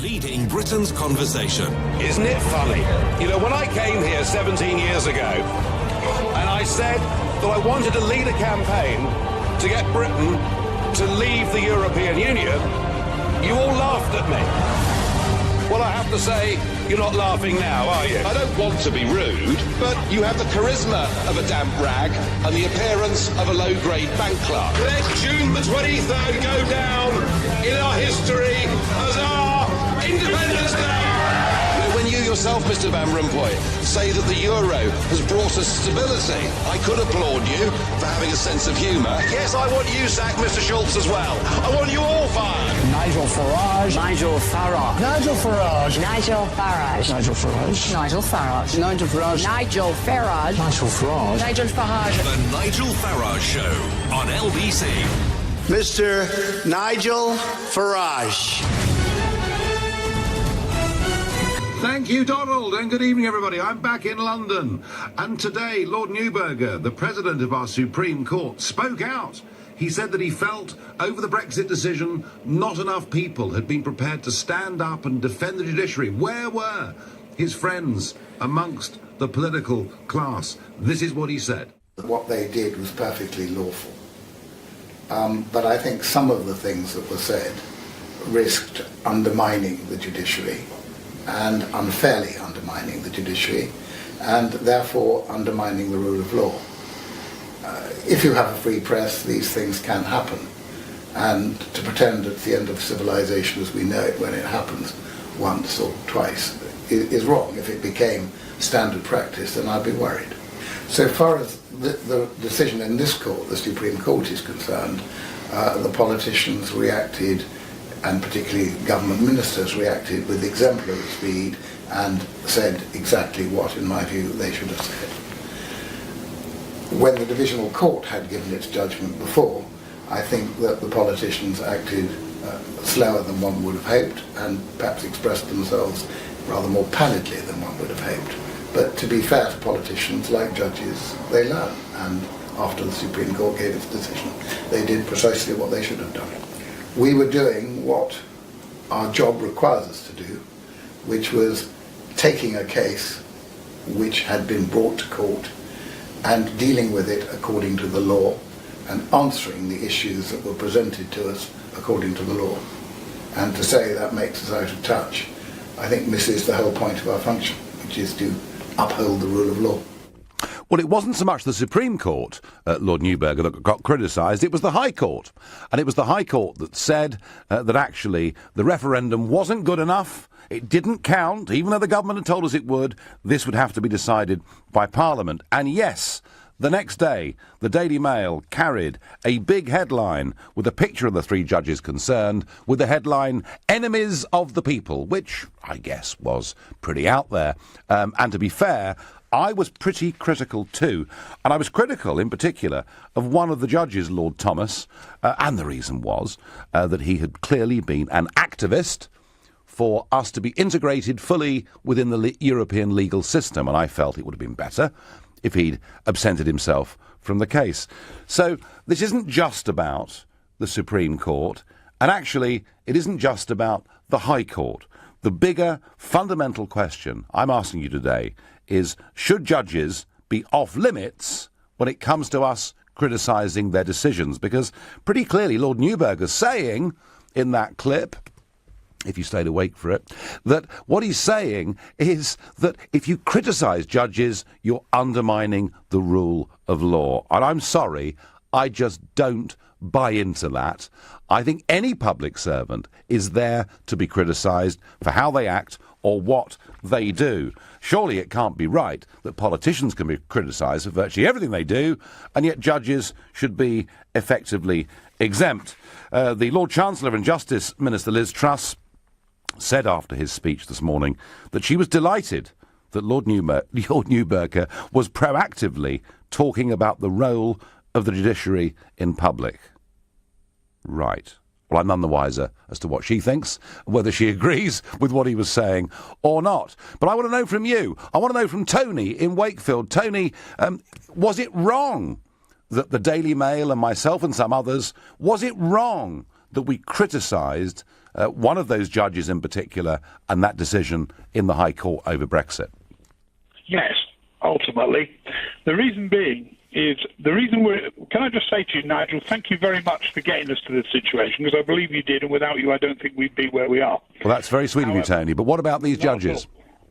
Leading Britain's conversation. Isn't it funny? You know, when I came here 17 years ago, and I said that I wanted to lead a campaign to get Britain to leave the European Union, you all laughed at me. Well, I have to say, you're not laughing now, are you? I don't want to be rude, but you have the charisma of a damp rag and the appearance of a low-grade bank clerk. Let June the 23rd go down in our history as our Independence Day. When you yourself, Mr. Van Rompuy, say that the euro has brought us stability, I could applaud you for having a sense of humour. Yes, I want you sacked, Mr. Schultz, as well. I want you all fired. Nigel Farage. Nigel Farage. Nigel Farage. Nigel Farage. Nigel Farage. Nigel Farage. Nigel Farage. Nigel Farage. Nigel Farage. Nigel Farage. The Nigel Farage Show on LBC. Mr. Nigel Farage. Thank you, Donald, and good evening, everybody. I'm back in London. And today, Lord Neuberger, the president of our Supreme Court, spoke out. He said that he felt, over the Brexit decision, not enough people had been prepared to stand up and defend the judiciary. Where were his friends amongst the political class? This is what he said. What they did was perfectly lawful. But I think some of the things that were said risked undermining the judiciary and unfairly undermining the judiciary and therefore undermining the rule of law. If you have a free press, these things can happen. And to pretend it's the end of civilization as we know it when it happens once or twice is wrong. If it became standard practice, then I'd be worried. So far as the decision in this court, the Supreme Court, is concerned, the politicians reacted, and particularly government ministers reacted with exemplary speed and said exactly what, in my view, they should have said. When the divisional court had given its judgment before, I think that the politicians acted slower than one would have hoped and perhaps expressed themselves rather more pallidly than one would have hoped. But to be fair to politicians, like judges, they learn, and after the Supreme Court gave its decision, they did precisely what they should have done. We were doing what our job requires us to do, which was taking a case which had been brought to court and dealing with it according to the law and answering the issues that were presented to us according to the law. And to say that makes us out of touch, I think misses the whole point of our function, which is to uphold the rule of law. Well, it wasn't so much the Supreme Court, Lord Neuberger, that got criticised. It was the High Court. And it was the High Court that said that actually the referendum wasn't good enough. It didn't count. Even though the government had told us it would, this would have to be decided by Parliament. And yes, the next day, the Daily Mail carried a big headline with a picture of the three judges concerned, with the headline, "Enemies of the People," which I guess was pretty out there. And to be fair, I was pretty critical too, and I was critical in particular of one of the judges, Lord Thomas, and the reason was that he had clearly been an activist for us to be integrated fully within the European legal system, and I felt it would have been better if he'd absented himself from the case. So this isn't just about the Supreme Court, and actually it isn't just about the High Court. The bigger fundamental question I'm asking you today is, should judges be off limits when it comes to us criticising their decisions? Because pretty clearly Lord Neuberger's saying in that clip, if you stayed awake for it, that what he's saying is that if you criticise judges, you're undermining the rule of law. And I'm sorry, I just don't buy into that. I think any public servant is there to be criticised for how they act or what they do. Surely it can't be right that politicians can be criticised for virtually everything they do, and yet judges should be effectively exempt. The Lord Chancellor and Justice Minister Liz Truss said after his speech this morning that she was delighted that Lord Neuberger was proactively talking about the role of the judiciary in public. Right. Well, I'm none the wiser as to what she thinks, whether she agrees with what he was saying or not. But I want to know from you. I want to know from Tony in Wakefield. Tony, was it wrong that the Daily Mail and myself and some others, was it wrong that we criticised one of those judges in particular and that decision in the High Court over Brexit? Yes, ultimately. The reason being is can I just say to you, Nigel, thank you very much for getting us to this situation, because I believe you did, and without you I don't think we'd be where we are. Well, that's very sweet of you, Tony, but what about these judges?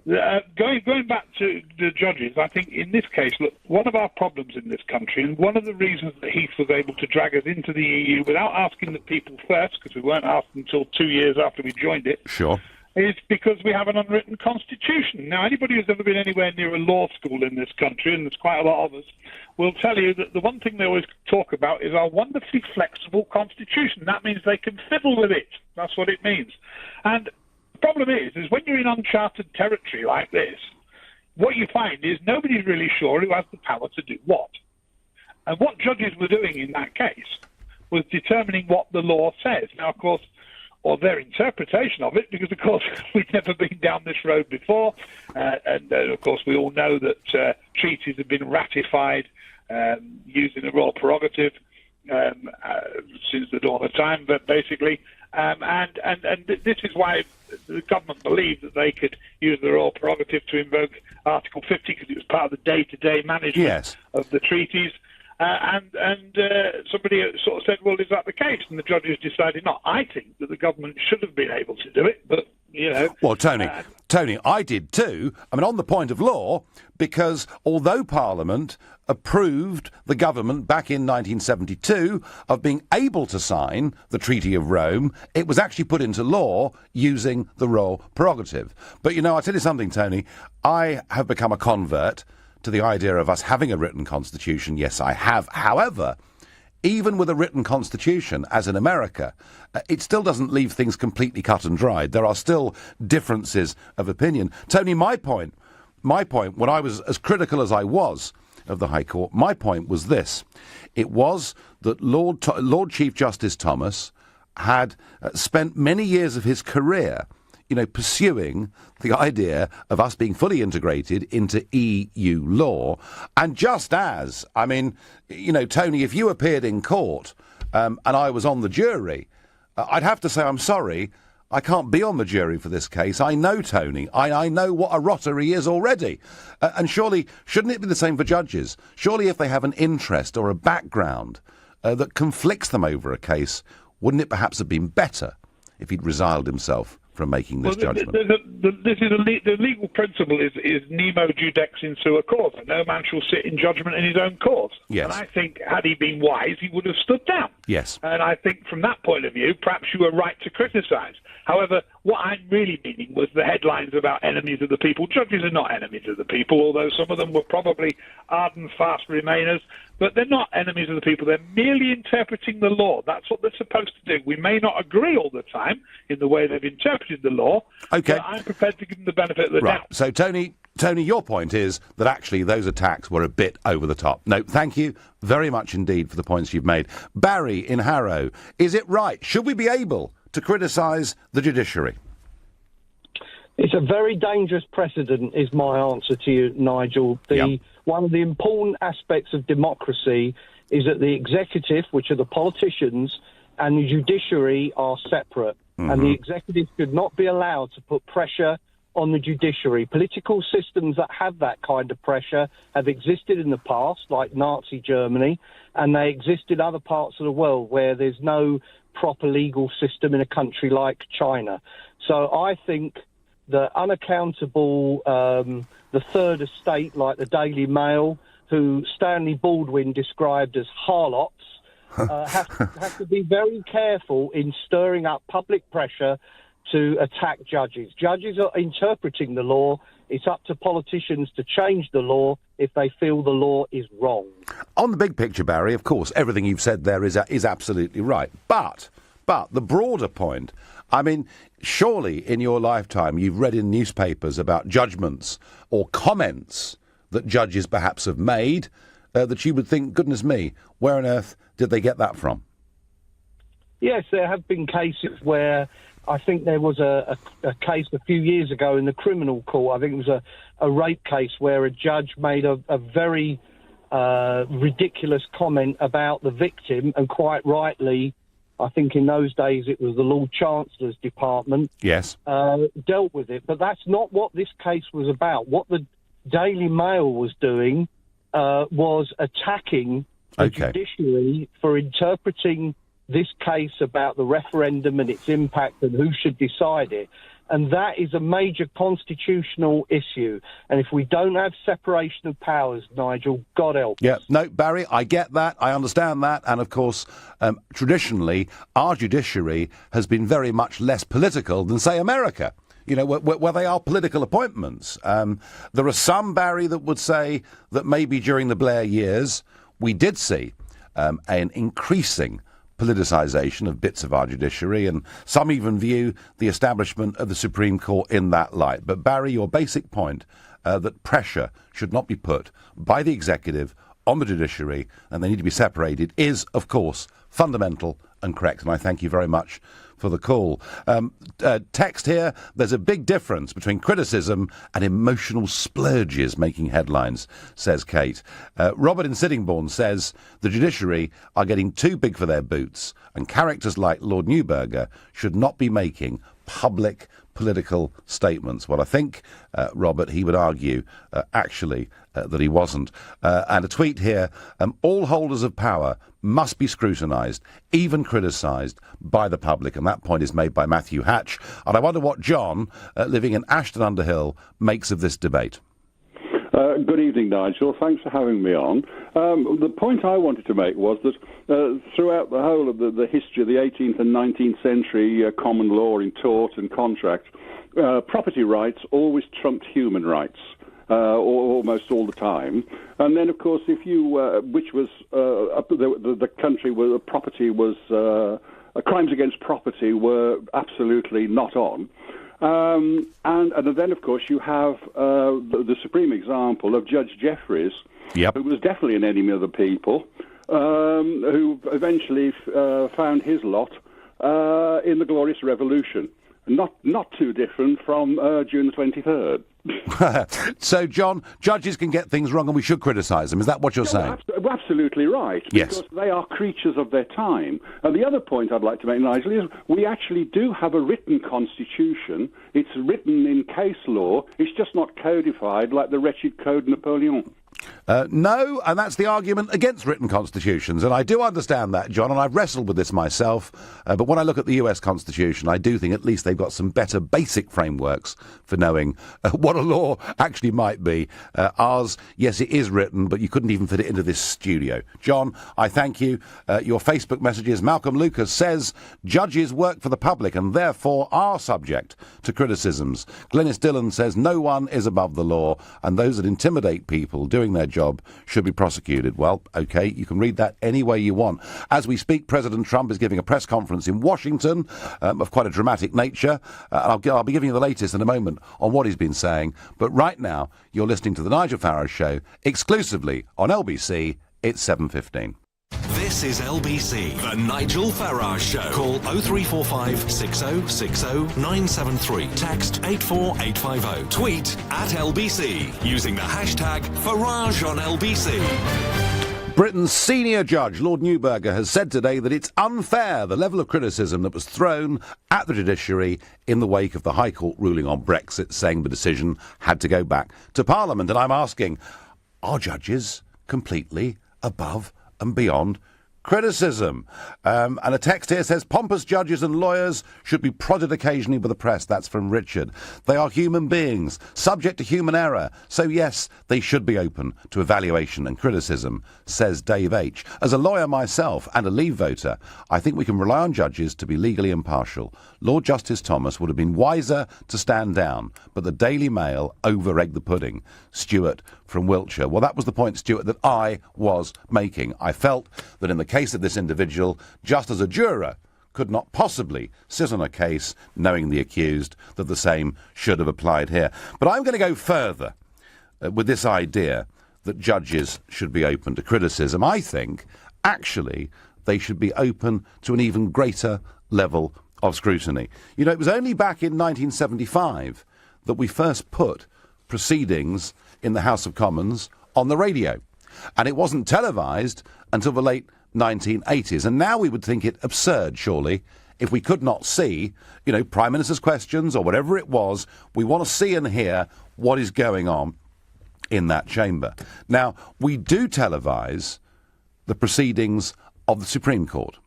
Going back to the judges, I think in this case, look, one of our problems in this country, and one of the reasons that Heath was able to drag us into the EU without asking the people first, because we weren't asked until 2 years after we joined it, Sure. is because we have an unwritten constitution. Now, anybody who's ever been anywhere near a law school in this country, and there's quite a lot of us, will tell you that the one thing they always talk about is our wonderfully flexible constitution. That means they can fiddle with it. That's what it means. And the problem is when you're in uncharted territory like this, what you find is nobody's really sure who has the power to do what. And what judges were doing in that case was determining what the law says. Now, of course, or their interpretation of it, because, of course, we've never been down this road before. And, of course, we all know that treaties have been ratified using the royal prerogative since the dawn of time, but basically. And this is why the government believed that they could use the royal prerogative to invoke Article 50, because it was part of the day-to-day management of the treaties. And somebody sort of said, well, is that the case? And the judges decided not. I think that the government should have been able to do it, but, you know... Well, Tony, I did too. I mean, on the point of law, because although Parliament approved the government back in 1972 of being able to sign the Treaty of Rome, it was actually put into law using the royal prerogative. But, you know, I'll tell you something, Tony, I have become a convert to the idea of us having a written constitution. Yes, I have. However, even with a written constitution, as in America, it still doesn't leave things completely cut and dried. There are still differences of opinion. Tony, my point, when I was as critical as I was of the High Court, my point was this. It was that Lord Chief Justice Thomas had spent many years of his career pursuing the idea of us being fully integrated into EU law. And just as, Tony, if you appeared in court and I was on the jury, I'd have to say, I'm sorry, I can't be on the jury for this case. I know Tony. I know what a rotter he is already. And surely, shouldn't it be the same for judges? Surely if they have an interest or a background that conflicts them over a case, wouldn't it perhaps have been better if he'd resiled himself from making this judgment? The legal principle is nemo judex in sua causa. No man shall sit in judgment in his own cause. Yes. And I think, had he been wise, he would have stood down. Yes. And I think from that point of view, perhaps you were right to criticise. However, what I'm really meaning was the headlines about enemies of the people. Judges are not enemies of the people, although some of them were probably ardent, fast Remainers. But they're not enemies of the people. They're merely interpreting the law. That's what they're supposed to do. We may not agree all the time in the way they've interpreted the law, okay, but I'm prepared to give them the benefit of the doubt. So, Tony, your point is that actually those attacks were a bit over the top. No, thank you very much indeed for the points you've made. Barry in Harrow, is it right? Should we be able to criticise the judiciary? It's a very dangerous precedent, is my answer to you, Nigel. One of the important aspects of democracy is that the executive, which are the politicians, and the judiciary are separate. Mm-hmm. And the executive should not be allowed to put pressure on the judiciary. Political systems that have that kind of pressure have existed in the past, like Nazi Germany, and they exist in other parts of the world where there's no proper legal system in a country like China. So I think the unaccountable, the third estate, like the Daily Mail, who Stanley Baldwin described as harlots, have to be very careful in stirring up public pressure to attack judges. Judges are interpreting the law. It's up to politicians to change the law if they feel the law is wrong. On the big picture, Barry, of course, everything you've said there is absolutely right. But the broader point, surely in your lifetime you've read in newspapers about judgments or comments that judges perhaps have made that you would think, goodness me, where on earth did they get that from? Yes, there have been cases where I think there was a case a few years ago in the criminal court. I think it was a rape case where a judge made a very ridiculous comment about the victim and quite rightly I think in those days it was the Lord Chancellor's Department, Yes. dealt with it. But that's not what this case was about. What the Daily Mail was doing was attacking the judiciary for interpreting this case about the referendum and its impact and who should decide it. And that is a major constitutional issue. And if we don't have separation of powers, Nigel, God help us. Yeah, no, Barry, I get that. I understand that. And, of course, traditionally, our judiciary has been very much less political than, say, America. You know, where they are political appointments. There are some, Barry, that would say that maybe during the Blair years we did see an increasing politicisation of bits of our judiciary, and some even view the establishment of the Supreme Court in that light. But, Barry, your basic point that pressure should not be put by the executive on the judiciary and they need to be separated is, of course, fundamental and correct. And I thank you very much for the call. Text here, there's a big difference between criticism and emotional splurges making headlines, says Kate. Robert in Sittingbourne says the judiciary are getting too big for their boots and characters like Lord Neuberger should not be making public political statements. Well, I think, Robert, he would argue, actually, that he wasn't. And a tweet here, all holders of power must be scrutinised, even criticised by the public. And that point is made by Matthew Hatch. And I wonder what John, living in Ashton-under-Hill, makes of this debate. Good evening, Nigel. Thanks for having me on. The point I wanted to make was that throughout the whole of the history of the 18th and 19th century common law in tort and contract, property rights always trumped human rights. Almost all the time. And then, of course, if you, which was the country where the property was, crimes against property were absolutely not on. And then, of course, you have the supreme example of Judge Jeffreys, who was definitely an enemy of the people, who eventually found his lot in the Glorious Revolution. Not too different from June the 23rd. So, John, judges can get things wrong and we should criticise them. Is that what you're saying? Absolutely right. Yes. Because they are creatures of their time. And the other point I'd like to make, Nigel, is we actually do have a written constitution. It's written in case law. It's just not codified like the wretched Code Napoleon. No, and that's the argument against written constitutions, and I do understand that, John, and I've wrestled with this myself, but when I look at the US Constitution, I do think at least they've got some better basic frameworks for knowing what a law actually might be. Ours, yes, it is written, but you couldn't even fit it into this studio. John, I thank you. Your Facebook messages, Malcolm Lucas says, judges work for the public and therefore are subject to criticisms. Glennis Dillon says, no one is above the law, and those that intimidate people doing their job should be prosecuted. Well, OK, you can read that any way you want. As we speak, President Trump is giving a press conference in Washington of quite a dramatic nature. I'll be giving you the latest in a moment on what he's been saying. But right now, you're listening to The Nigel Farage Show exclusively on LBC. It's 7:15. This is LBC, The Nigel Farage Show. Call 0345 6060 973. Text 84850. Tweet at LBC using the hashtag Farage on LBC. Britain's senior judge, Lord Neuberger, has said today that it's unfair, the level of criticism that was thrown at the judiciary in the wake of the High Court ruling on Brexit, saying the decision had to go back to Parliament. And I'm asking, are judges completely above and beyond criticism? And a text here says, pompous judges and lawyers should be prodded occasionally by the press. That's from Richard. They are human beings, subject to human error. So, yes, they should be open to evaluation and criticism, says Dave H. As a lawyer myself and a Leave voter, I think we can rely on judges to be legally impartial. Lord Justice Thomas would have been wiser to stand down, but the Daily Mail over-egged the pudding. Stuart from Wiltshire. Well, that was the point, Stuart, that I was making. I felt that in the case of this individual, just as a juror could not possibly sit on a case knowing the accused, that the same should have applied here. But I'm going to go further with this idea that judges should be open to criticism. I think, actually, they should be open to an even greater level of scrutiny. You know, it was only back in 1975 that we first put proceedings in the House of Commons on the radio. And it wasn't televised until the late 1980s. And now we would think it absurd, surely, if we could not see, Prime Minister's questions or whatever it was. We want to see and hear what is going on in that chamber. Now, we do televise the proceedings of the Supreme Court,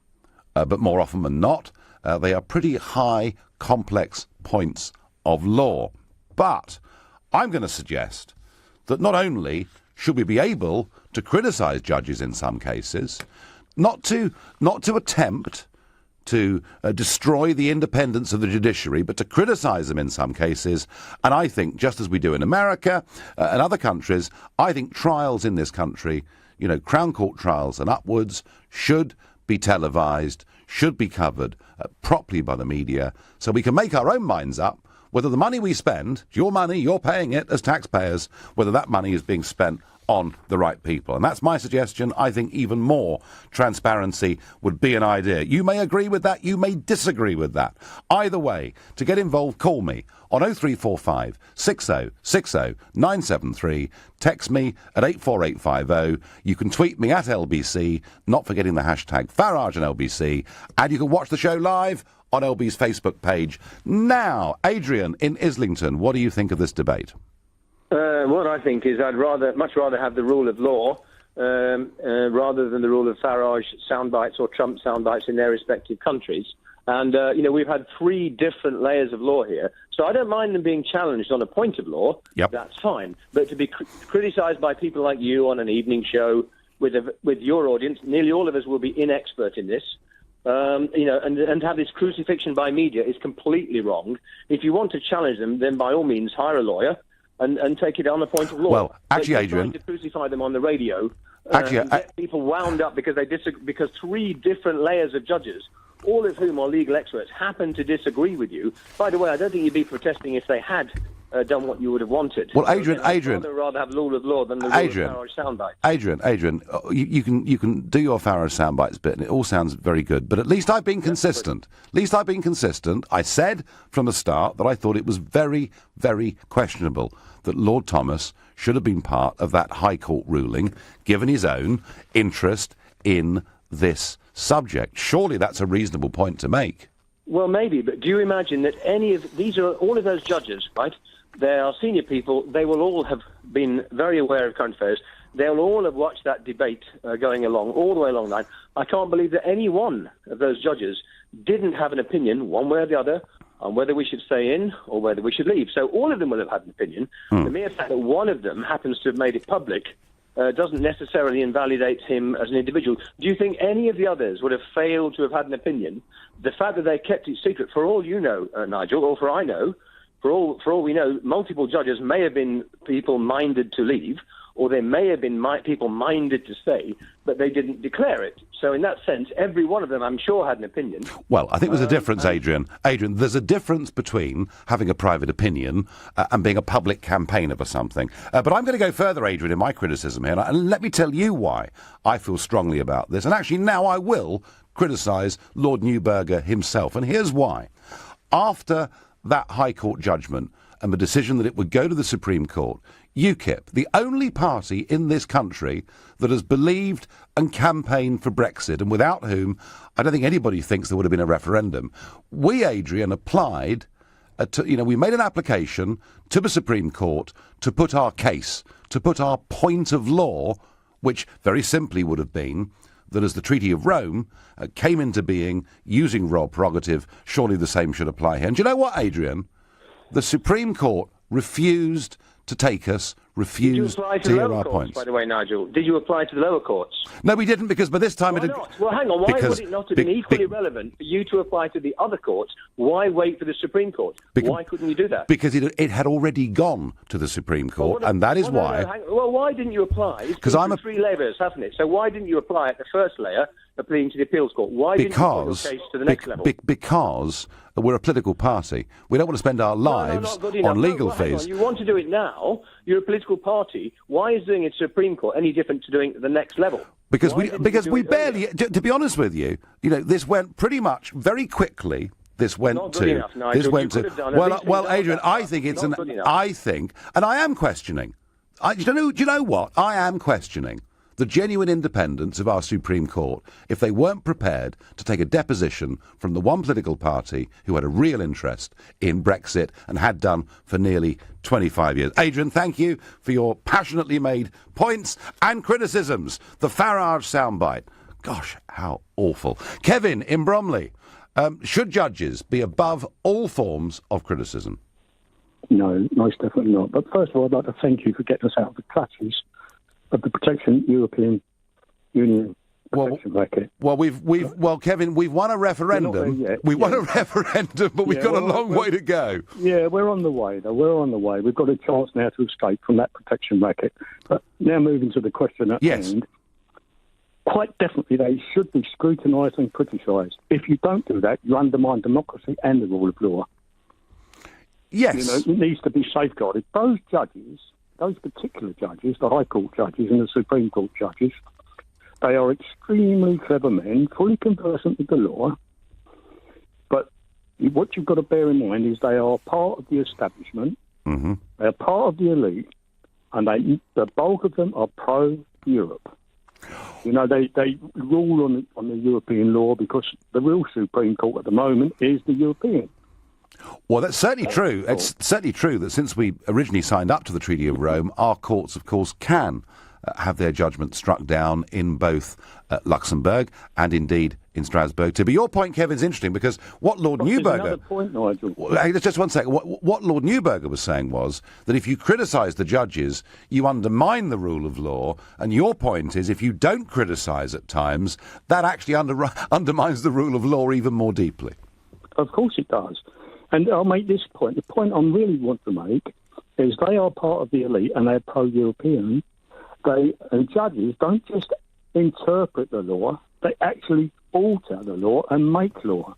but more often than not, they are pretty high, complex points of law. But I'm going to suggest that not only should we be able to criticise judges in some cases, not to attempt to destroy the independence of the judiciary, but to criticise them in some cases. And I think, just as we do in America and other countries, I think trials in this country, Crown Court trials and upwards, should be televised, should be covered properly by the media, so we can make our own minds up whether the money we spend, your money, you're paying it as taxpayers, whether that money is being spent on the right people. And that's my suggestion. I think even more transparency would be an idea. You may agree with that, you may disagree with that. Either way, to get involved, call me on 0345 60 60 973. Text me at 84850. You can tweet me at LBC, not forgetting the hashtag Farage and LBC. And you can watch the show live on LB's Facebook page. Now, Adrian in Islington, what do you think of this debate? What I think is I'd much rather have the rule of law rather than the rule of Farage soundbites or Trump soundbites in their respective countries. And, we've had 3 different layers of law here. So I don't mind them being challenged on a point of law. Yep. That's fine. But to be criticised by people like you on an evening show with your audience, nearly all of us will be inexpert in this. And to have this crucifixion by media is completely wrong. If you want to challenge them, then by all means hire a lawyer and take it on the point of law. Well, actually, but Adrian, trying to crucify them on the radio, and get people wound up because they because 3 different layers of judges, all of whom are legal experts, happen to disagree with you. By the way, I don't think you'd be protesting if they had done what you would have wanted. Well, Adrian, I'd rather have the rule of law than the rule of Farage soundbite. Adrian, you can do your Farage soundbites bit, and it all sounds very good. But at least I've been consistent. I said from the start that I thought it was very, very questionable that Lord Thomas should have been part of that High Court ruling, given his own interest in this subject. Surely that's a reasonable point to make. Well, maybe, but do you imagine that all of those judges, right? They are senior people. They will all have been very aware of current affairs. They'll all have watched that debate going along, all the way along the line. I can't believe that any one of those judges didn't have an opinion, one way or the other, on whether we should stay in or whether we should leave. So all of them will have had an opinion. The mere fact that one of them happens to have made it public doesn't necessarily invalidate him as an individual. Do you think any of the others would have failed to have had an opinion? The fact that they kept it secret, for all you know, Nigel, or for I know, for all we know, multiple judges may have been people minded to leave, or there may have been people minded to stay, but they didn't declare it. So in that sense, every one of them, I'm sure, had an opinion. Well, I think there's a difference, Adrian. Adrian, there's a difference between having a private opinion and being a public campaigner for something. But I'm going to go further, Adrian, in my criticism here, and let me tell you why I feel strongly about this. And actually, now I will criticise Lord Neuberger himself, and here's why. After that High Court judgment and the decision that it would go to the Supreme Court, UKIP, the only party in this country that has believed and campaigned for Brexit, and without whom I don't think anybody thinks there would have been a referendum, we, Adrian, applied, we made an application to the Supreme Court to put our case, to put our point of law, which very simply would have been that as the Treaty of Rome came into being using royal prerogative, surely the same should apply here. And do you know what, Adrian? The Supreme Court refused to take us, refused to hear our points. By the way, Nigel, did you apply to the lower courts? No, we didn't, because by this time Why not? Well, hang on. Why would it not have been equally relevant for you to apply to the other courts? Why wait for the Supreme Court? Why couldn't you do that? Because it had already gone to the Supreme Court, and that is why. Why didn't you apply? Because I'm 3 layers, hasn't it? So why didn't you apply at the first layer, appealing to the appeals court? Why didn't you put your case to the next level? Because we're a political party. We don't want to spend our lives on legal fees. You want to do it now. You're a political party. Why is doing it Supreme Court any different to doing it at the next level? Because we barely, to be honest with you, this went pretty much very quickly. This went to. Well, Adrian, I think it's and I am questioning. Do you know what? I am questioning the genuine independence of our Supreme Court if they weren't prepared to take a deposition from the one political party who had a real interest in Brexit and had done for nearly 25 years. Adrian, thank you for your passionately made points and criticisms. The Farage soundbite. Gosh, how awful. Kevin in Bromley. Should judges be above all forms of criticism? No, most definitely not. But first of all, I'd like to thank you for getting us out of the clutches of the European Union protection racket. Well, Kevin, we've won a referendum. We won a referendum, but we've got a long way to go. Yeah, we're on the way, though. We're on the way. We've got a chance now to escape from that protection racket. But now moving to the question at hand. Quite definitely, they should be scrutinised and criticised. If you don't do that, you undermine democracy and the rule of law. Yes. It needs to be safeguarded. Those judges, those particular judges, the High Court judges and the Supreme Court judges, they are extremely clever men, fully conversant with the law. But what you've got to bear in mind is they are part of the establishment, they are part of the elite, and the bulk of them are pro-Europe. You know, they rule on the European law because the real Supreme Court at the moment is the European. Well, that's certainly true. It's certainly true that since we originally signed up to the Treaty of Rome, our courts, of course, can have their judgment struck down in both Luxembourg and indeed in Strasbourg too. But your point, Kevin, is interesting because what Lord Neuberger... Another point, Nigel. Just one second. What Lord Neuberger was saying was that if you criticise the judges, you undermine the rule of law, and your point is if you don't criticise at times, that actually undermines the rule of law even more deeply. Of course it does. And I'll make this point. The point I really want to make is they are part of the elite and they're pro-European. And judges don't just interpret the law, they actually alter the law and make law.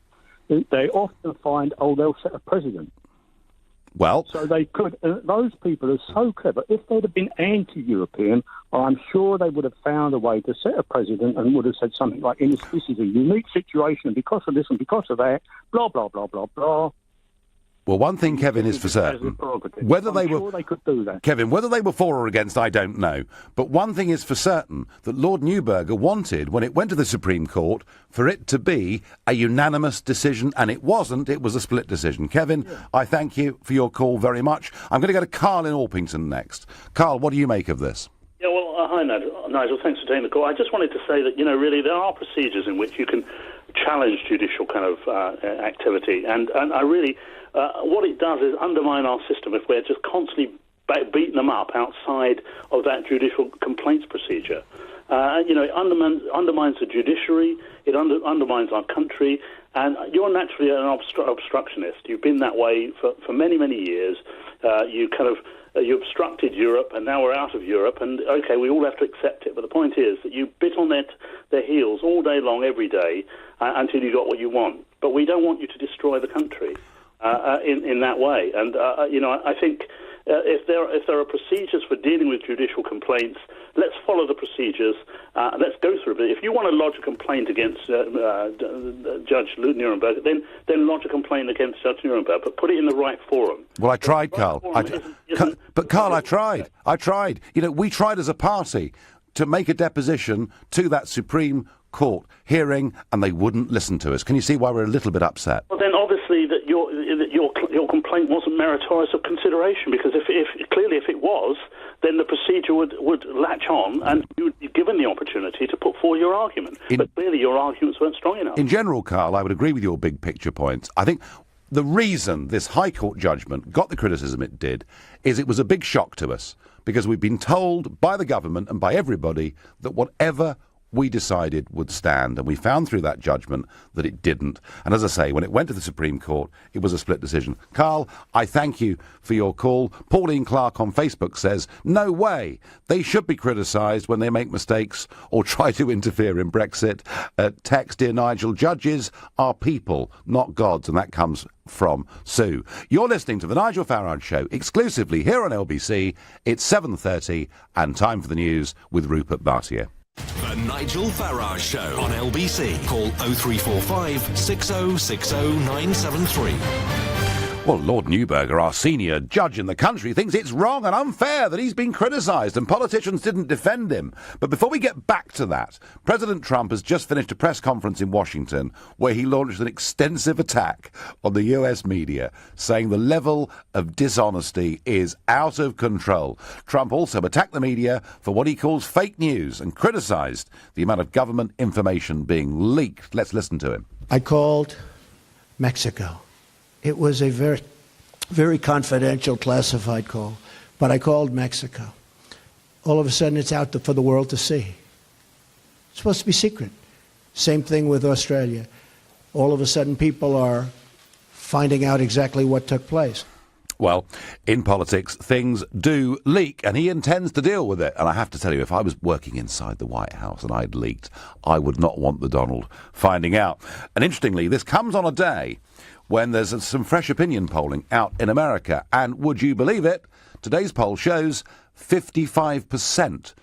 They often find, they'll set a precedent. Well... So they could... those people are so clever. If they'd have been anti-European, I'm sure they would have found a way to set a precedent and would have said something like, this is a unique situation because of this and because of that, blah, blah, blah, blah, blah. Well, one thing, Kevin, is for certain. Whether they could do that. Kevin, whether they were for or against, I don't know. But one thing is for certain, that Lord Neuberger wanted, when it went to the Supreme Court, for it to be a unanimous decision, and it wasn't. It was a split decision. Kevin, I thank you for your call very much. I'm going to go to Carl in Orpington next. Carl, what do you make of this? Yeah, well, hi, Nigel. Thanks for taking the call. I just wanted to say that, really, there are procedures in which you can challenge judicial kind of activity. And I really... what it does is undermine our system if we're just constantly beating them up outside of that judicial complaints procedure. It undermines the judiciary, it undermines our country, and you're naturally an obstructionist. You've been that way for many, many years. You obstructed Europe, and now we're out of Europe, and, OK, we all have to accept it. But the point is that you bit on their heels all day long, every day, until you got what you want. But we don't want you to destroy the country. In that way, and I think if there are procedures for dealing with judicial complaints, let's follow the procedures. Let's go through it. If you want to lodge a complaint against Judge Nuremberg, then lodge a complaint against Judge Nuremberg, but put it in the right forum. Well, I tried, Carl. But Carl, I tried. We tried as a party to make a deposition to that Supreme Court hearing, and they wouldn't listen to us. Can you see why we're a little bit upset? Well, then obviously that your complaint wasn't meritorious of consideration, because if it was, then the procedure would latch on, and you would be given the opportunity to put forward your argument. But clearly your arguments weren't strong enough. In general, Carl, I would agree with your big picture points. I think the reason this High Court judgment got the criticism it did is it was a big shock to us, because we've been told by the government and by everybody that whatever we decided would stand, and we found through that judgment that it didn't. And as I say, when it went to the Supreme Court, it was a split decision. Carl, I thank you for your call. Pauline Clark on Facebook says, no way. They should be criticised when they make mistakes or try to interfere in Brexit. Text, dear Nigel, judges are people, not gods, and that comes from Sue. You're listening to The Nigel Farage Show, exclusively here on LBC. It's 7:30, and time for the news with Rupert Bartier. The Nigel Farage Show on LBC. Call 0345 6060 973. Well, Lord Neuberger, our senior judge in the country, thinks it's wrong and unfair that he's been criticised and politicians didn't defend him. But before we get back to that, President Trump has just finished a press conference in Washington where he launched an extensive attack on the US media, saying the level of dishonesty is out of control. Trump also attacked the media for what he calls fake news and criticised the amount of government information being leaked. Let's listen to him. I called Mexico. It was a very, very confidential, classified call, but I called Mexico. All of a sudden, it's out for the world to see. It's supposed to be secret. Same thing with Australia. All of a sudden, people are finding out exactly what took place. Well, in politics, things do leak, and he intends to deal with it. And I have to tell you, if I was working inside the White House and I'd leaked, I would not want the Donald finding out. And interestingly, this comes on a day when there's some fresh opinion polling out in America. And would you believe it, today's poll shows 55%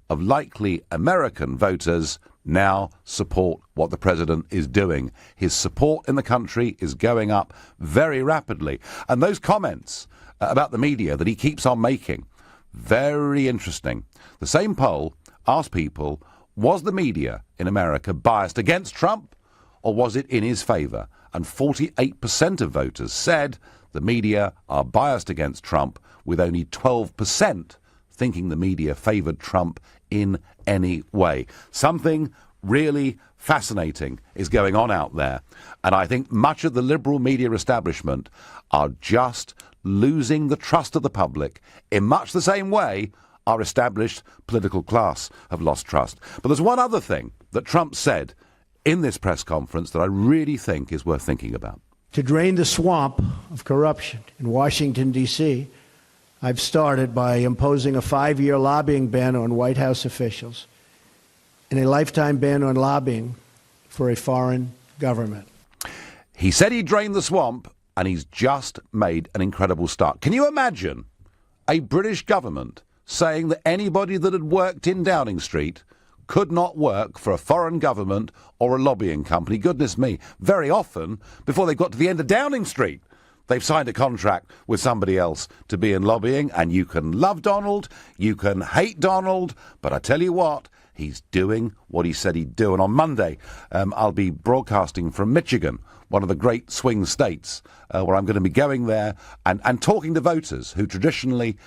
of likely American voters now support what the president is doing. His support in the country is going up very rapidly. And those comments about the media that he keeps on making, very interesting. The same poll asked people, was the media in America biased against Trump or was it in his favour? And 48% of voters said the media are biased against Trump, with only 12% thinking the media favoured Trump in any way. Something really fascinating is going on out there. And I think much of the liberal media establishment are just losing the trust of the public in much the same way our established political class have lost trust. But there's one other thing that Trump said in this press conference that I really think is worth thinking about. To drain the swamp of corruption in Washington, D.C., I've started by imposing a 5-year lobbying ban on White House officials and a lifetime ban on lobbying for a foreign government. He said he'd drain the swamp, and he's just made an incredible start. Can you imagine a British government saying that anybody that had worked in Downing Street could not work for a foreign government or a lobbying company? Goodness me, very often, before they got to the end of Downing Street, they've signed a contract with somebody else to be in lobbying, and you can love Donald, you can hate Donald, but I tell you what, he's doing what he said he'd do. And on Monday, I'll be broadcasting from Michigan, one of the great swing states, where I'm going to be going there and talking to voters who traditionally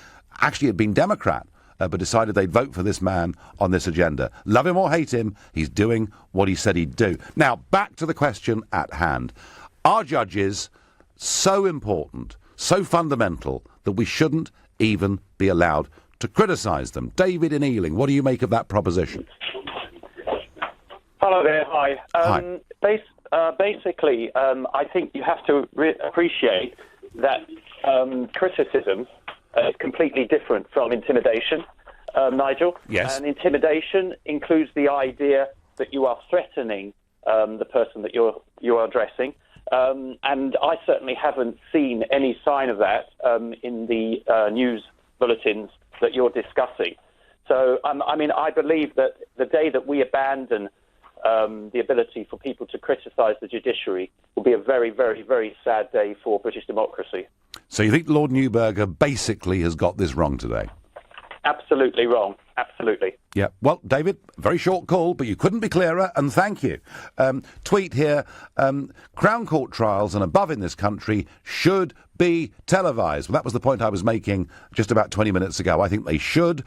actually had been Democrat, but decided they'd vote for this man on this agenda. Love him or hate him, he's doing what he said he'd do. Now, back to the question at hand. Are judges so important, so fundamental, that we shouldn't even be allowed to criticise them? David in Ealing, what do you make of that proposition? Hello there, hi. Hi. Basically, I think you have to appreciate that criticism is completely different from intimidation, Nigel. Yes. And intimidation includes the idea that you are threatening the person that you are addressing. And I certainly haven't seen any sign of that in the news bulletins that you're discussing. So, I believe that the day that we abandon the ability for people to criticise the judiciary will be a very, very, very sad day for British democracy. So you think Lord Neuberger basically has got this wrong today? Absolutely wrong. Absolutely. Yeah. Well, David, very short call, but you couldn't be clearer, and thank you. Tweet here, Crown Court trials and above in this country should be televised. Well, that was the point I was making just about 20 minutes ago. I think they should.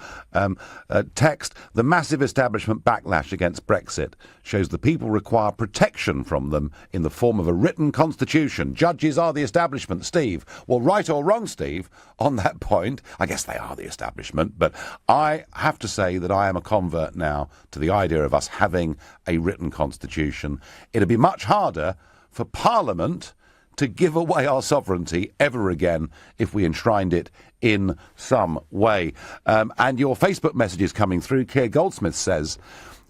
Text, the massive establishment backlash against Brexit shows the people require protection from them in the form of a written constitution. Judges are the establishment, Steve. Well, right or wrong, Steve, on that point, I guess they are the establishment, but I have to say that I am a convert now to the idea of us having a written constitution. It'd be much harder for Parliament to give away our sovereignty ever again if we enshrined it in some way. And your Facebook messages coming through. Keir Goldsmith says,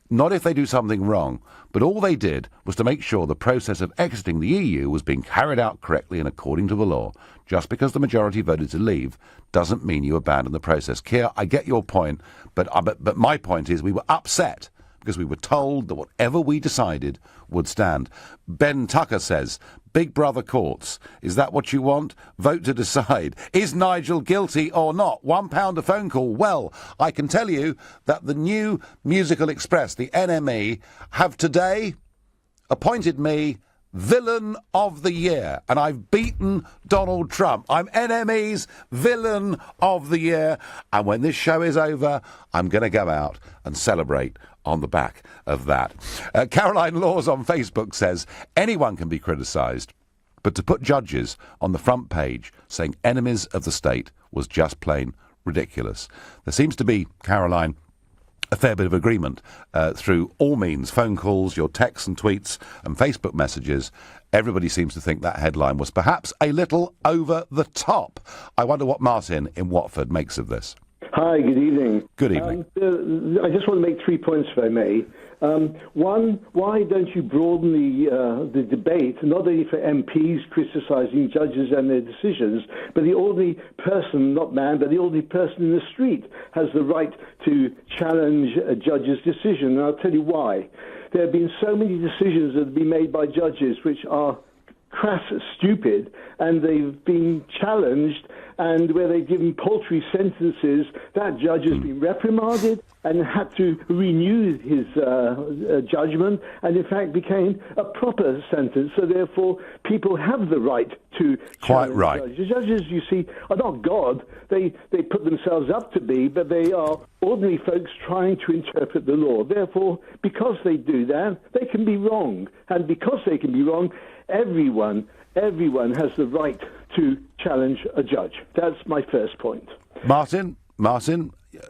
not if they do something wrong, but all they did was to make sure the process of exiting the EU was being carried out correctly and according to the law. Just because the majority voted to leave doesn't mean you abandon the process. Keir, I get your point, but my point is we were upset because we were told that whatever we decided would stand. Ben Tucker says, Big Brother courts. Is that what you want? Vote to decide. Is Nigel guilty or not? £1 a phone call. Well, I can tell you that the new Musical Express, the NME, have today appointed me Villain of the Year, and I've beaten Donald Trump. I'm NME's Villain of the Year, and when this show is over, I'm going to go out and celebrate on the back of that. Caroline Laws on Facebook says, anyone can be criticised, but to put judges on the front page saying enemies of the state was just plain ridiculous. There seems to be, Caroline, a fair bit of agreement through all means, phone calls, your texts and tweets and Facebook messages. Everybody seems to think that headline was perhaps a little over the top. I wonder what Martin in Watford makes of this. Hi, good evening. Good evening. I just want to make 3 points, if I may. One, why don't you broaden the debate, not only for MPs criticising judges and their decisions, but the ordinary person, not man, but the ordinary person in the street has the right to challenge a judge's decision, and I'll tell you why. There have been so many decisions that have been made by judges which are crass stupid, and they've been challenged, and where they've given paltry sentences, that judge has been reprimanded and had to renew his judgment, and in fact became a proper sentence. So therefore, people have the right to Quite right. judges. Judges, you see, are not God. They put themselves up to be, but they are ordinary folks trying to interpret the law. Therefore, because they do that, they can be wrong. And because they can be wrong, everyone has the right to challenge a judge. That's my first point. Martin,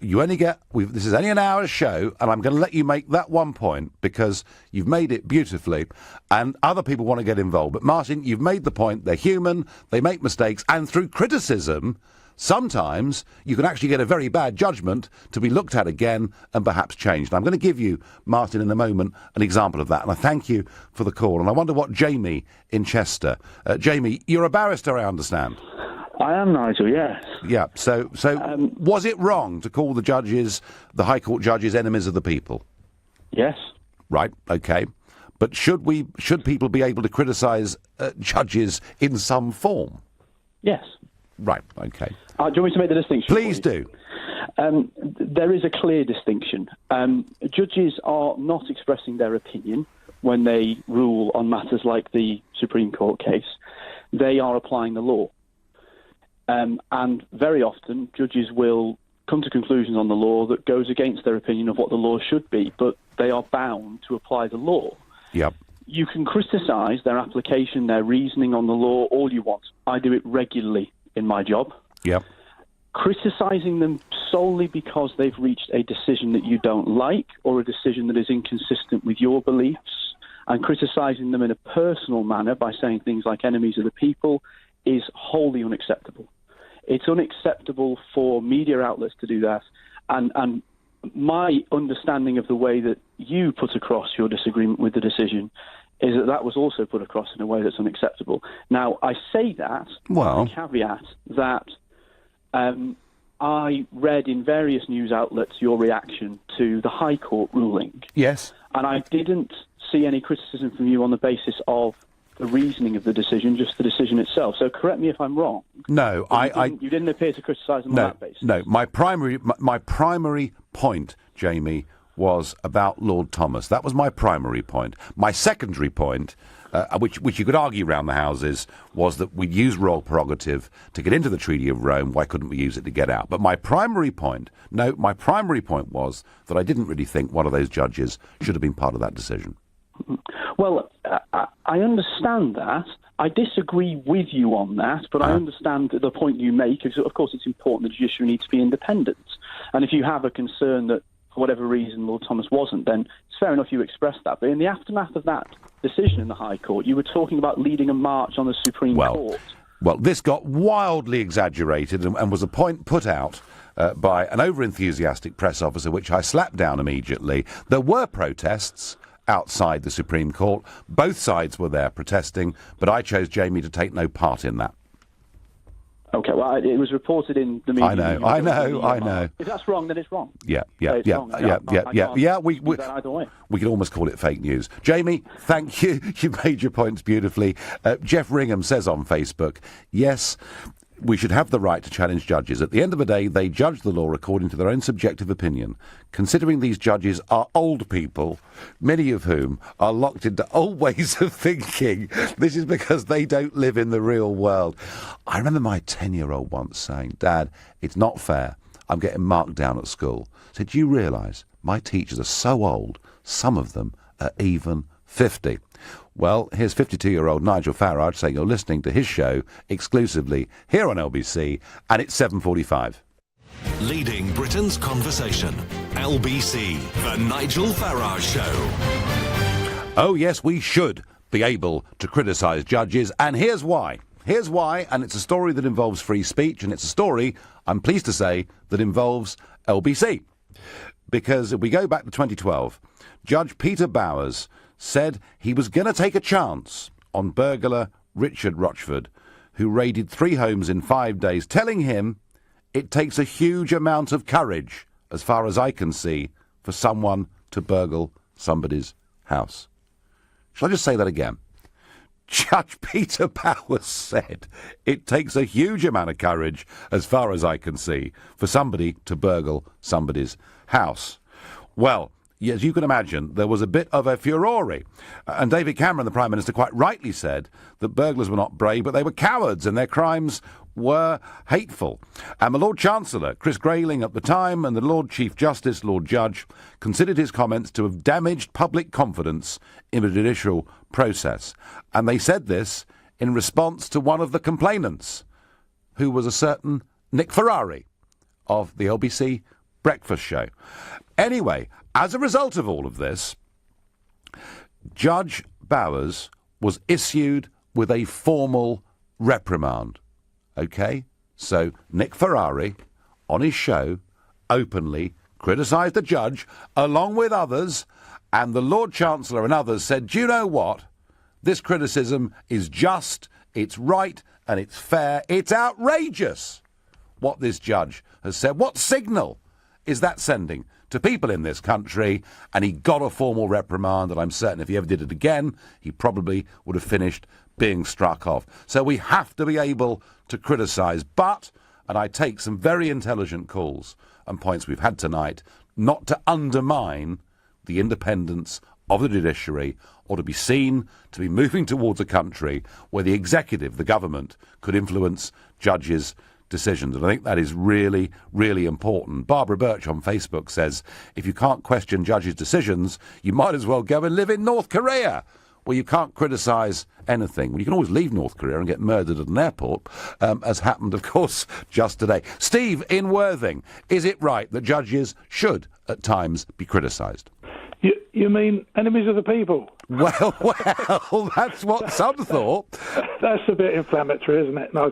you only get... this is only an hour's show, and I'm going to let you make that one point because you've made it beautifully, and other people want to get involved. But, Martin, you've made the point. They're human, they make mistakes, and through criticism, sometimes you can actually get a very bad judgment to be looked at again and perhaps changed. And I'm going to give you, Martin, in a moment, an example of that, and I thank you for the call. And I wonder what Jamie in Chester... Jamie, you're a barrister, I understand. I am, Nigel, yes. Yeah, so was it wrong to call the judges, the High Court judges, enemies of the people? Yes. Right, OK. But should people be able to criticise judges in some form? Yes. Right, OK. Do you want me to make the distinction? Please do. There is a clear distinction. Judges are not expressing their opinion when they rule on matters like the Supreme Court case. They are applying the law. And very often, judges will come to conclusions on the law that goes against their opinion of what the law should be, but they are bound to apply the law. Yep. You can criticise their application, their reasoning on the law, all you want. I do it regularly in my job. Yep. Criticising them solely because they've reached a decision that you don't like or a decision that is inconsistent with your beliefs, and criticising them in a personal manner by saying things like enemies of the people is wholly unacceptable. It's unacceptable for media outlets to do that, and my understanding of the way that you put across your disagreement with the decision is that was also put across in a way that's unacceptable. Now, I say that with a caveat that I read in various news outlets your reaction to the High Court ruling. Yes. And I didn't see any criticism from you on the basis of the reasoning of the decision, just the decision itself. So correct me if I'm wrong. No, you didn't appear to criticise them on that basis. No, my primary point, Jamie, was about Lord Thomas. That was my primary point. My secondary point, which you could argue around the houses, was that we'd use royal prerogative to get into the Treaty of Rome. Why couldn't we use it to get out? But my primary point was that I didn't really think one of those judges should have been part of that decision. Well, I understand that. I disagree with you on that, but I understand the point you make. Because, of course, it's important the judiciary needs to be independent. And if you have a concern that, for whatever reason, Lord Thomas wasn't, then it's fair enough you express that. But in the aftermath of that decision in the High Court, you were talking about leading a march on the Supreme Court. Well, this got wildly exaggerated and was a point put out by an over-enthusiastic press officer, which I slapped down immediately. There were protests outside the Supreme Court. Both sides were there protesting, but I chose, Jamie, to take no part in that. Okay, well, it was reported in the media. I know. If that's wrong, then it's wrong. Yeah. Wrong. We Either way. We could almost call it fake news. Jamie, thank you. You made your points beautifully. Jeff Ringham says on Facebook, yes, we should have the right to challenge judges. At the end of the day, they judge the law according to their own subjective opinion. Considering these judges are old people, many of whom are locked into old ways of thinking, this is because they don't live in the real world. I remember my 10-year-old once saying, Dad, it's not fair. I'm getting marked down at school. I said, do you realise my teachers are so old, some of them are even 50. Well, here's 52-year-old Nigel Farage saying you're listening to his show exclusively here on LBC, and it's 7:45. Leading Britain's conversation. LBC, The Nigel Farage Show. Oh, yes, we should be able to criticise judges, and here's why. Here's why, and it's a story that involves free speech, and it's a story, I'm pleased to say, that involves LBC. Because if we go back to 2012, Judge Peter Bowers said he was going to take a chance on burglar Richard Rochford, who raided 3 homes in 5 days, telling him it takes a huge amount of courage, as far as I can see, for someone to burgle somebody's house. Shall I just say that again? Judge Peter Bowers said it takes a huge amount of courage, as far as I can see, for somebody to burgle somebody's house. Well, as you can imagine, there was a bit of a furore. And David Cameron, the Prime Minister, quite rightly said that burglars were not brave, but they were cowards, and their crimes were hateful. And the Lord Chancellor, Chris Grayling at the time, and the Lord Chief Justice, Lord Judge, considered his comments to have damaged public confidence in the judicial process. And they said this in response to one of the complainants, who was a certain Nick Ferrari of the LBC Breakfast Show. Anyway, as a result of all of this, Judge Bowers was issued with a formal reprimand. OK? So Nick Ferrari, on his show, openly criticised the judge, along with others, and the Lord Chancellor and others said, do you know what? This criticism is just, it's right, and it's fair. It's outrageous what this judge has said. What signal is that sending to people in this country? And he got a formal reprimand, and I'm certain if he ever did it again, he probably would have finished being struck off. So we have to be able to criticise, but, and I take some very intelligent calls and points we've had tonight, not to undermine the independence of the judiciary, or to be seen to be moving towards a country where the executive, the government, could influence judges' decisions. And I think that is really, really important. Barbara Birch on Facebook says, if you can't question judges' decisions, you might as well go and live in North Korea, where you can't criticise anything. Well, you can always leave North Korea and get murdered at an airport, as happened, of course, just today. Steve in Worthing, is it right that judges should, at times, be criticised? You mean enemies of the people? Well, that's what some thought. That's a bit inflammatory, isn't it? No.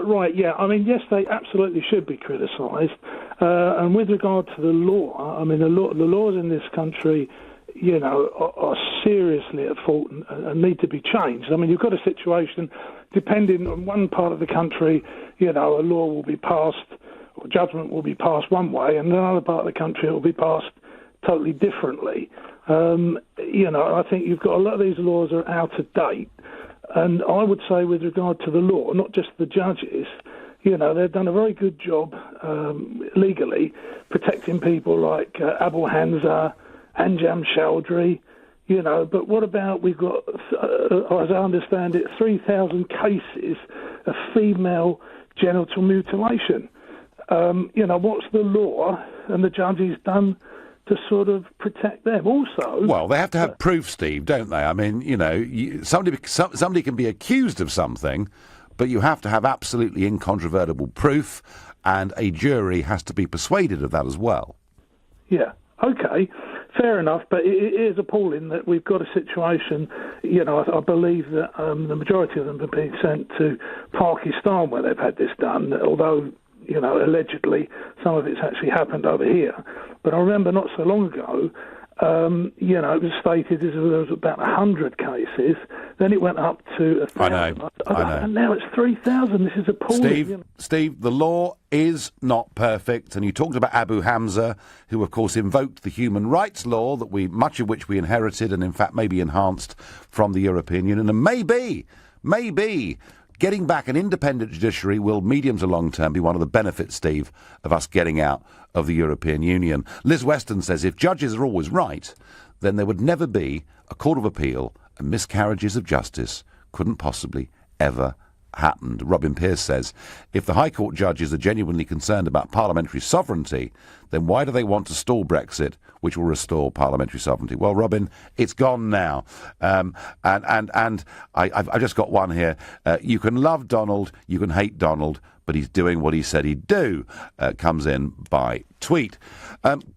Right, yeah. I mean, yes, they absolutely should be criticised. And with regard to the law, I mean, the laws in this country, you know, are seriously at fault and need to be changed. I mean, you've got a situation, depending on one part of the country, you know, a law will be passed, or judgment will be passed one way, and another part of the country it will be passed totally differently. You know, I think you've got a lot of these laws are out of date, and I would say with regard to the law, not just the judges, you know, they've done a very good job legally protecting people like Abu Hamza, Anjam Chowdhury, you know, but what about, we've got, as I understand it, 3,000 cases of female genital mutilation. You know, what's the law and the judges done to sort of protect them also? Well, they have to have proof, Steve, don't they? I mean, you know, somebody can be accused of something, but you have to have absolutely incontrovertible proof, and a jury has to be persuaded of that as well. Yeah, okay, fair enough, but it is appalling that we've got a situation, you know, I believe that the majority of them have been sent to Pakistan where they've had this done, although, you know, allegedly some of it's actually happened over here. But I remember not so long ago, it was stated there was about 100 cases. Then it went up to 1,000. I know. And now it's 3,000. This is appalling. Steve, the law is not perfect. And you talked about Abu Hamza, who, of course, invoked the human rights law, much of which we inherited and, in fact, maybe enhanced from the European Union. And maybe getting back an independent judiciary will, medium to long term, be one of the benefits, Steve, of us getting out of the European Union. Liz Weston says if judges are always right, then there would never be a court of appeal, and miscarriages of justice couldn't possibly ever happen. Robin Pearce says if the High Court judges are genuinely concerned about parliamentary sovereignty, then why do they want to stall Brexit, which will restore parliamentary sovereignty? Well, Robin, it's gone now. And I've just got one here. You can love Donald, you can hate Donald, but he's doing what he said he'd do. Comes in by tweet.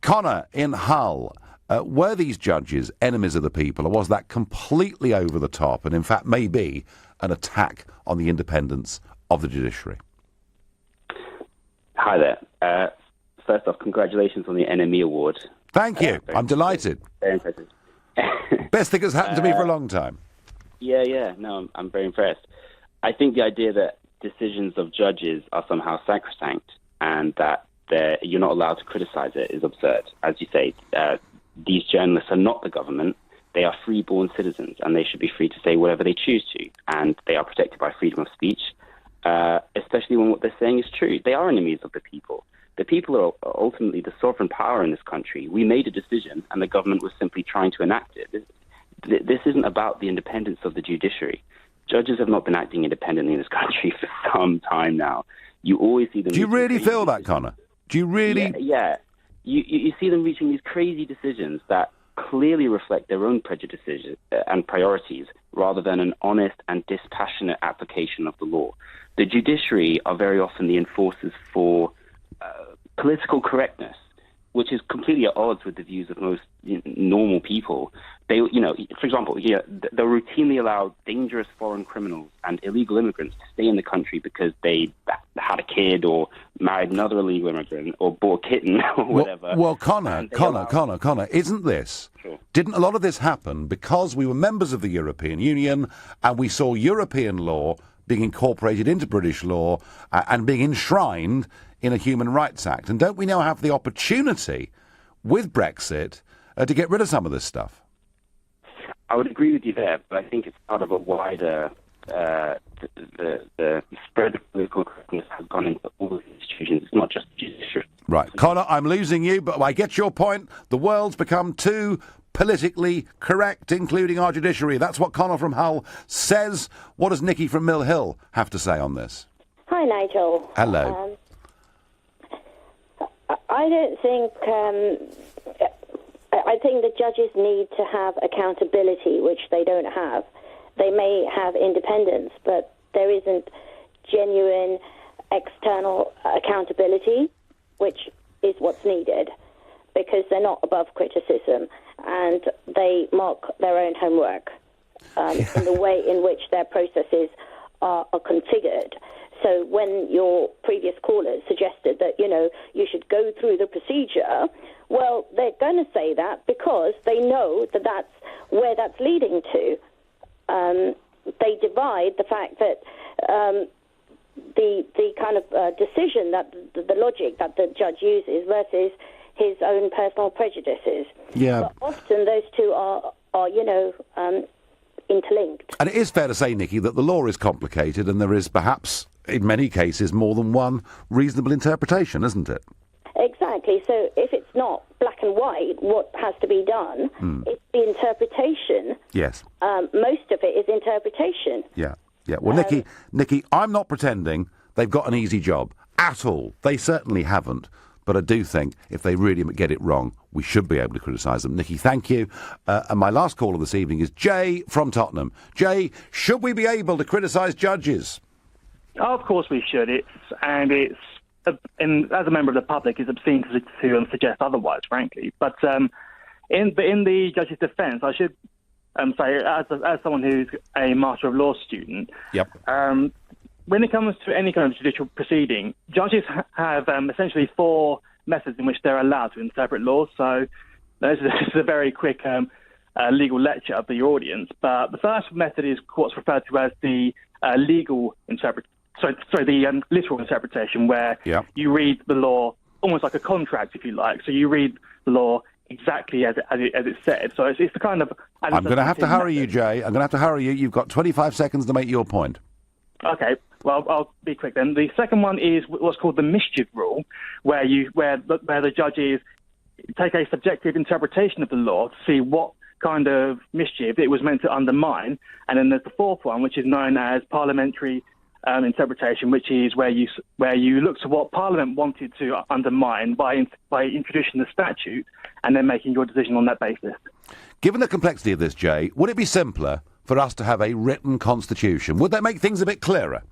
Connor in Hull. Were these judges enemies of the people, or was that completely over the top and, in fact, maybe an attack on the independence of the judiciary? Hi there. First off, congratulations on the NME Award. Thank you. I'm delighted. Very impressive. Best thing that's happened to me for a long time. Yeah. No, I'm very impressed. I think the idea that decisions of judges are somehow sacrosanct and that you're not allowed to criticize it is absurd. As you say, these journalists are not the government. They are free-born citizens, and they should be free to say whatever they choose to, and they are protected by freedom of speech, especially when what they're saying is true. They are enemies of the people. The people are ultimately the sovereign power in this country. We made a decision, and the government was simply trying to enact it. This isn't about the independence of the judiciary. Judges have not been acting independently in this country for some time now. You always see them... Do you really feel that, Connor? Do you really... Yeah. You see them reaching these crazy decisions that clearly reflect their own prejudices and priorities rather than an honest and dispassionate application of the law. The judiciary are very often the enforcers for political correctness, which is completely at odds with the views of most normal people. They, for example, they'll routinely allow dangerous foreign criminals and illegal immigrants to stay in the country because they had a kid or married another illegal immigrant or bought a kitten or whatever. Well, Connor, isn't this? Sure. Didn't a lot of this happen because we were members of the European Union and we saw European law being incorporated into British law and being enshrined in a Human Rights Act? And don't we now have the opportunity with Brexit to get rid of some of this stuff? I would agree with you there, but I think it's part of a wider... the spread of political correctness has gone into all of the institutions. It's not just the judiciary. Right. Connor, I'm losing you, but I get your point. The world's become too politically correct, including our judiciary. That's what Connor from Hull says. What does Nikki from Mill Hill have to say on this? Hi, Nigel. Hello. I don't think... I think the judges need to have accountability, which they don't have. They may have independence, but there isn't genuine external accountability, which is what's needed, because they're not above criticism, and they mark their own homework in the way in which their processes are configured. So when your previous callers suggested that, you should go through the procedure, well, they're going to say that because they know that that's where that's leading to. They divide the fact that the kind of decision that the logic that the judge uses versus his own personal prejudices. Yeah. But often those two are interlinked. And it is fair to say, Nikki, that the law is complicated and there is perhaps, in many cases, more than one reasonable interpretation, isn't it? Exactly. So if it's not black and white, what has to be done, it's the interpretation. Yes. Most of it is interpretation. Yeah. Well, Nikki, I'm not pretending they've got an easy job at all. They certainly haven't. But I do think if they really get it wrong, we should be able to criticise them. Nikki, thank you. And my last caller this evening is Jay from Tottenham. Jay, should we be able to criticise judges? Oh, of course we should. As a member of the public, it's obscene to suggest otherwise, frankly. But in the judge's defence, I should say, as someone who's a Master of Law student, yep. When it comes to any kind of judicial proceeding, judges have essentially four methods in which they're allowed to interpret laws. So this is a very quick legal lecture for your audience, but the first method is what's referred to as the literal interpretation, where you read the law almost like a contract, if you like. So you read the law exactly as it's said. So it's the kind of... I'm going to have to hurry you, Jay. I'm going to have to hurry you. You've got 25 seconds to make your point. Okay, well, I'll be quick then. The second one is what's called the mischief rule, where the judges take a subjective interpretation of the law to see what kind of mischief it was meant to undermine. And then there's the fourth one, which is known as parliamentary interpretation, which is where you look to what Parliament wanted to undermine by introducing the statute and then making your decision on that basis. Given the complexity of this, Jay, would it be simpler for us to have a written constitution? Would that make things a bit clearer?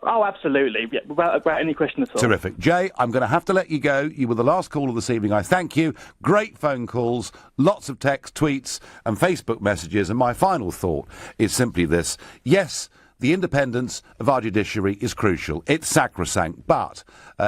Oh, absolutely. Yeah, without any question at all. Terrific. Jay, I'm going to have to let you go. You were the last caller this evening. I thank you. Great phone calls, lots of text, tweets and Facebook messages. And my final thought is simply this. Yes, the independence of our judiciary is crucial. It's sacrosanct. But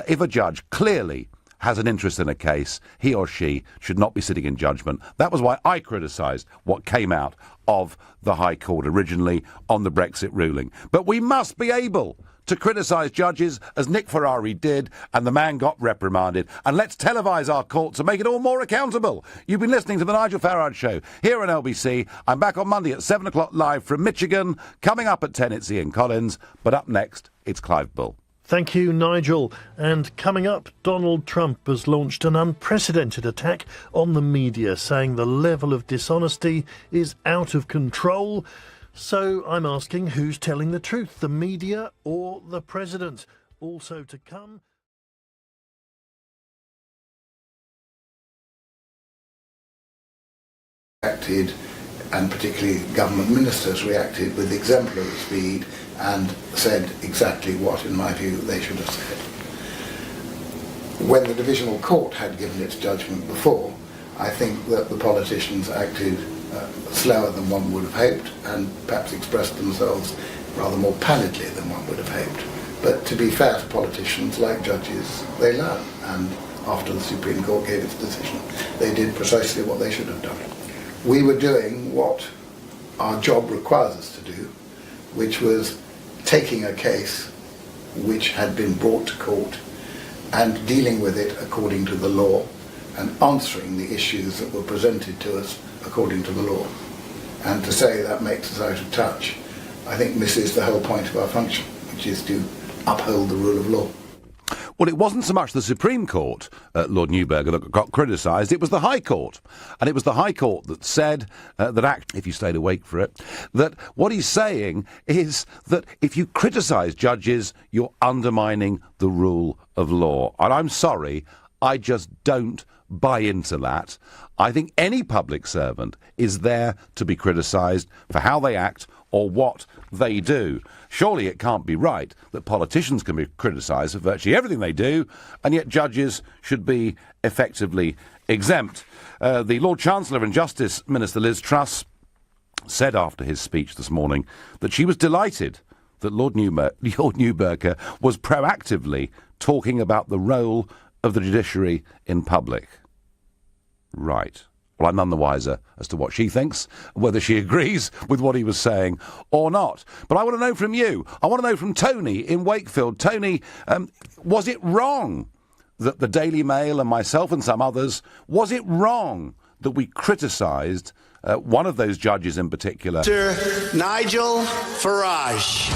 if a judge clearly has an interest in a case, he or she should not be sitting in judgment. That was why I criticised what came out of the High Court originally on the Brexit ruling. But we must be able to criticise judges as Nick Farage did, and the man got reprimanded. And let's televise our courts and make it all more accountable. You've been listening to the Nigel Farage Show here on LBC. I'm back on Monday at 7 o'clock live from Michigan. Coming up at 10, it's Ian Collins. But up next, it's Clive Bull. Thank you, Nigel. And coming up, Donald Trump has launched an unprecedented attack on the media, saying the level of dishonesty is out of control. So I'm asking, who's telling the truth, the media or the president? Also to come... Reacted, and particularly government ministers reacted with exemplary speed and said exactly what, in my view, they should have said. When the divisional court had given its judgment before, I think that the politicians acted slower than one would have hoped, and perhaps expressed themselves rather more pallidly than one would have hoped. But to be fair to politicians, like judges, they learn, and after the Supreme Court gave its decision, they did precisely what they should have done. We were doing what our job requires us to do, which was taking a case which had been brought to court and dealing with it according to the law and answering the issues that were presented to us according to the law. And to say that makes us out of touch, I think misses the whole point of our function, which is to uphold the rule of law. Well, it wasn't so much the Supreme Court, Lord Neuberger, that got criticised. It was the High Court. And it was the High Court that said if you stayed awake for it, that what he's saying is that if you criticise judges, you're undermining the rule of law. And I'm sorry, I just don't buy into that. I think any public servant is there to be criticised for how they act or what they do. Surely it can't be right that politicians can be criticised for virtually everything they do, and yet judges should be effectively exempt. The Lord Chancellor and Justice Minister Liz Truss said after his speech this morning that she was delighted that Lord Neuberger was proactively talking about the role of the judiciary in public. Right. Well, I'm none the wiser as to what she thinks, whether she agrees with what he was saying or not. But I want to know from you. I want to know from Tony in Wakefield. Tony, was it wrong that the Daily Mail and myself and some others, was it wrong that we criticised one of those judges in particular? Sir Nigel Farage.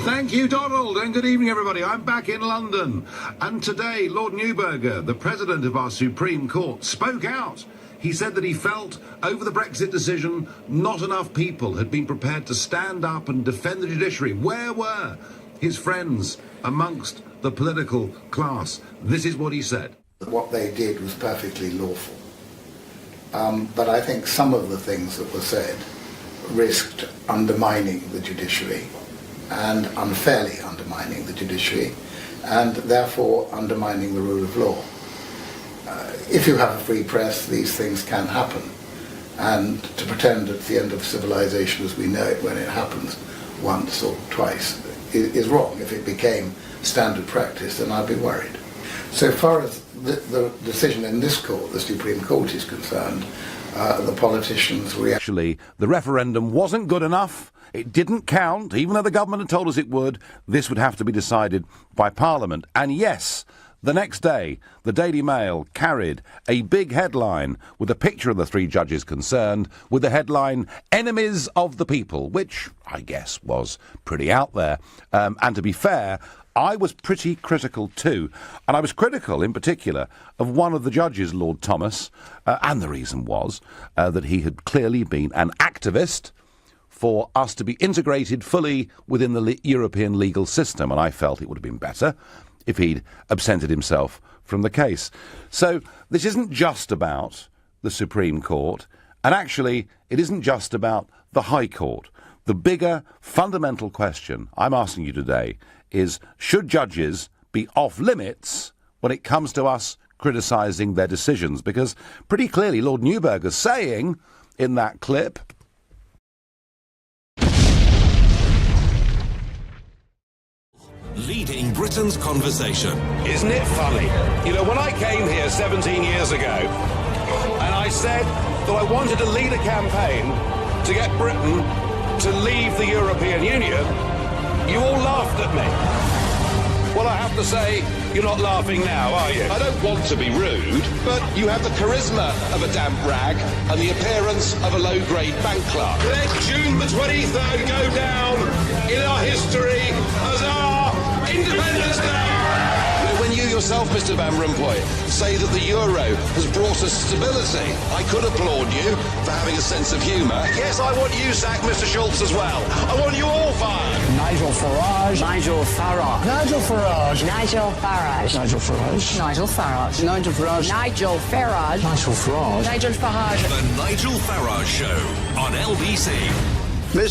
Thank you, Donald, and good evening, everybody. I'm back in London. And today, Lord Neuberger, the President of our Supreme Court, spoke out. He said that he felt, over the Brexit decision, not enough people had been prepared to stand up and defend the judiciary. Where were his friends amongst the political class? This is what he said. What they did was perfectly lawful. But I think some of the things that were said risked undermining the judiciary, and unfairly undermining the judiciary, and therefore undermining the rule of law. If you have a free press, these things can happen. And to pretend it's the end of civilization as we know it when it happens once or twice is wrong. If it became standard practice, then I'd be worried. So far as the decision in this court, the Supreme Court, is concerned, the politicians Actually, the referendum wasn't good enough. It didn't count, even though the government had told us it would. This would have to be decided by Parliament. And yes, the next day, the Daily Mail carried a big headline with a picture of the three judges concerned, with the headline, "Enemies of the People," which I guess was pretty out there. And to be fair, I was pretty critical too. And I was critical, in particular, of one of the judges, Lord Thomas, and the reason was that he had clearly been an activist for us to be integrated fully within the European legal system, and I felt it would have been better if he'd absented himself from the case. So this isn't just about the Supreme Court, and actually it isn't just about the High Court. The bigger, fundamental question I'm asking you today is, should judges be off-limits when it comes to us criticising their decisions? Because pretty clearly Lord Neuberger's saying in that clip, leading Britain's conversation. Isn't it funny? You know, when I came here 17 years ago, and I said that I wanted to lead a campaign to get Britain to leave the European Union, you all laughed at me. Well, I have to say, you're not laughing now, are you? I don't want to be rude, but you have the charisma of a damp rag and the appearance of a low-grade bank clerk. Let June the 23rd go down in our history as our Independence Day! When you yourself, Mr. Van Rompuy, say that the euro has brought us stability, I could applaud you for having a sense of humour. Yes, I want you sacked, Mr. Schultz, as well. I want you all fired. Nigel Farage. Nigel Farage. Nigel Farage. Nigel Farage. Nigel Farage. Nigel Farage. Nigel Farage. Nigel Farage. Nigel Farage. Nigel Farage. The Nigel Farage Show on LBC. Mr.